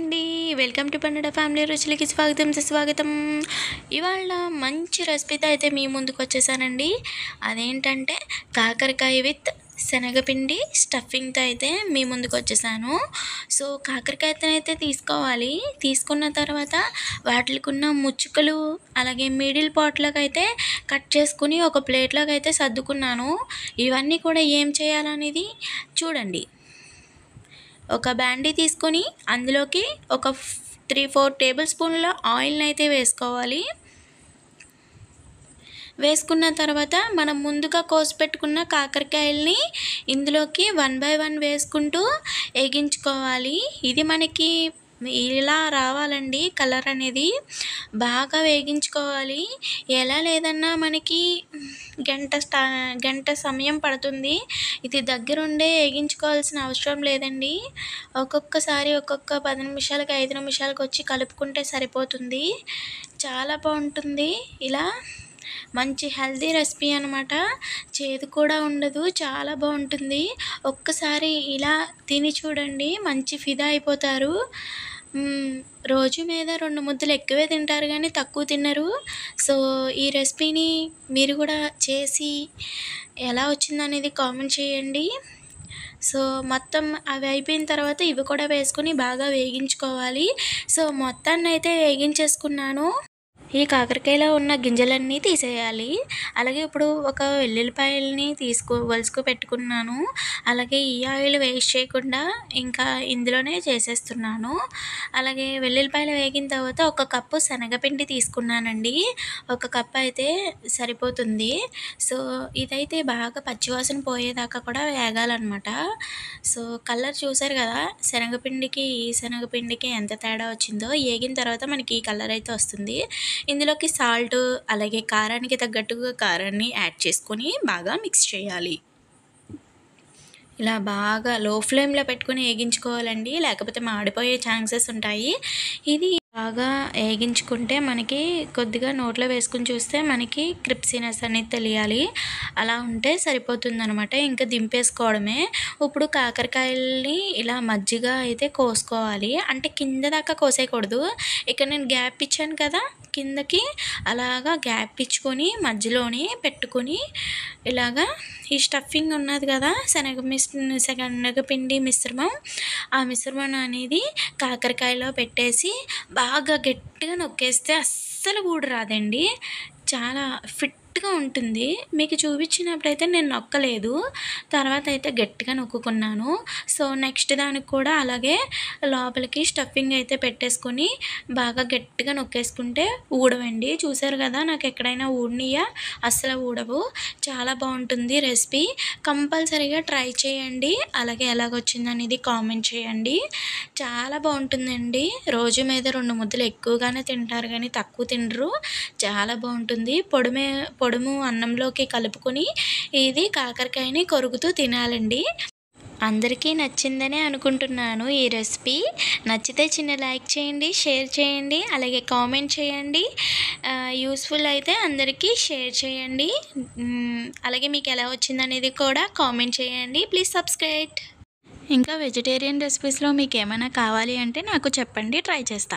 అండి, welcome to పన్నడ family రుచులకి స్వాగతం సుస్వాగతం. ఇవాళ మంచి రెసిపీతో అయితే మీ ముందుకు వచ్చేసానండి. అదేంటంటే కాకరకాయ విత్ శనగపిండి స్టఫింగ్తో అయితే మీ ముందుకు వచ్చేసాను. సో కాకరకాయతో అయితే తీసుకోవాలి. తీసుకున్న తర్వాత వాటికి ఉన్న ముచ్చుకలు అలాగే మిడిల్ పార్ట్లోకి అయితే కట్ చేసుకుని ఒక ప్లేట్లోకి అయితే సర్దుకున్నాను. ఇవన్నీ కూడా ఏం చేయాలనేది చూడండి. ఒక బాండీ తీసుకొని అందులోకి ఒక 3-4 టేబుల్ స్పూన్ల ఆయిల్ని అయితే వేసుకోవాలి. వేసుకున్న తర్వాత మనం ముందుగా కోసి పెట్టుకున్న కాకరకాయల్ని ఇందులోకి 1 బై 1 వేసుకుంటూ వేగించుకోవాలి. ఇది మనకి ఇలా రావాలండి, కలర్ అనేది బాగా వేగించుకోవాలి. ఎలా లేదన్నా మనకి గంట సమయం పడుతుంది. ఇది దగ్గరుండే వేగించుకోవాల్సిన అవసరం లేదండి. ఒక్కొక్కసారి ఒక్కొక్క 10 నిమిషాలకి 5 నిమిషాలకు వచ్చి కలుపుకుంటే సరిపోతుంది. చాలా బాగుంటుంది. ఇలా మంచి హెల్తీ రెసిపీ అనమాట. చేదు కూడా ఉండదు, చాలా బాగుంటుంది. ఒక్కసారి ఇలా తిని చూడండి, మంచి ఫిదా అయిపోతారు. రోజు మీద 2 ముద్దలు ఎక్కువే తింటారు కానీ తక్కువ తినరు. సో ఈ రెసిపీని మీరు కూడా చేసి ఎలా వచ్చిందనేది కామెంట్ చేయండి. సో మొత్తం అవి అయిపోయిన తర్వాత ఇవి కూడా వేసుకొని బాగా వేగించుకోవాలి. సో మొత్తాన్ని అయితే వేగించేసుకున్నాను. ఈ కాకరకాయలో ఉన్న గింజలన్నీ తీసేయాలి. అలాగే ఇప్పుడు ఒక వెల్లుల్లిపాయలని వలుసుకు పెట్టుకున్నాను. అలాగే ఈ ఆయిల్ వేస్ట్ చేయకుండా ఇంకా ఇందులోనే చేసేస్తున్నాను. అలాగే వెల్లుల్లిపాయలు వేగిన తర్వాత ఒక కప్పు శనగపిండి తీసుకున్నానండి. ఒక కప్పు అయితే సరిపోతుంది. సో ఇదైతే బాగా పచ్చివాసన పోయేదాకా కూడా వేగాలన్నమాట. సో కలర్ చూసారు కదా, శనగపిండికి ఈ శనగపిండికి ఎంత తేడా వచ్చిందో. వేగిన తర్వాత మనకి ఈ కలర్ అయితే వస్తుంది. ఇందులోకి సాల్ట్ అలాగే కారానికి తగ్గట్టుగా కారాన్ని యాడ్ చేసుకొని బాగా మిక్స్ చేయాలి. ఇలా బాగా లో ఫ్లేమ్లో పెట్టుకొని వేగించుకోవాలండి, లేకపోతే మాడిపోయే ఛాన్సెస్ ఉంటాయి. ఇది బాగా వేగించుకుంటే మనకి కొద్దిగా నోట్లో వేసుకుని చూస్తే మనకి క్రిప్సీనెస్ అనేది తెలియాలి. అలా ఉంటే సరిపోతుందనమాట. ఇంకా దింపేసుకోవడమే. ఇప్పుడు కాకరకాయల్ని ఇలా మజ్జిగా అయితే కోసుకోవాలి. అంటే కింద దాకా కోసేయకూడదు. ఇక్కడ నేను గ్యాప్ ఇచ్చాను కదా కిందకి, అలాగా గ్యాప్ ఇచ్చుకొని మధ్యలోనే పెట్టుకొని ఇలాగా ఈ స్టఫింగ్ ఉన్నది కదా శనగపిండి మిశ్రమం, ఆ మిశ్రమం అనేది కాకరకాయలో పెట్టేసి బాగా గట్టిగా నొక్కేస్తే అస్సలు ఊడి రాదండి. చాలా ఫిట్గా ఉంటుంది. మీకు చూపించినప్పుడైతే నేను నొక్కలేదు, తర్వాత అయితే గట్టిగా నొక్కుకున్నాను. సో నెక్స్ట్ దానికి కూడా అలాగే లోపలికి స్టఫింగ్ అయితే పెట్టేసుకొని బాగా గట్టిగా నొక్కేసుకుంటే ఊడవండి. చూసారు కదా, నాకు ఎక్కడైనా ఊడినయా? అస్సలు ఊడవు. చాలా బాగుంటుంది రెసిపీ. కంపల్సరీగా ట్రై చేయండి. అలాగే ఎలాగొచ్చిందనేది కామెంట్ చేయండి. చాలా బాగుంటుందండి. రోజు మీద 2 ముద్దలు ఎక్కువగానే తింటారు కానీ తక్కువ తినరు. చాలా బాగుంటుంది. పొడుము అన్నంలోకి కలుపుకొని ఇది కాకరకాయని కొరుకుతూ తినాలండి. అందరికీ నచ్చిందనే అనుకుంటున్నాను ఈ రెసిపీ. నచ్చితే చిన్న లైక్ చేయండి, షేర్ చేయండి, అలాగే కామెంట్ చేయండి. యూస్ఫుల్ అయితే అందరికీ షేర్ చేయండి. అలాగే మీకు ఎలా వచ్చిందనేది కూడా కామెంట్ చేయండి. Please subscribe. ఇంకా వెజిటేరియన్ రెసిపీస్లో మీకు ఏమైనా కావాలి అంటే నాకు చెప్పండి, ట్రై చేస్తాను.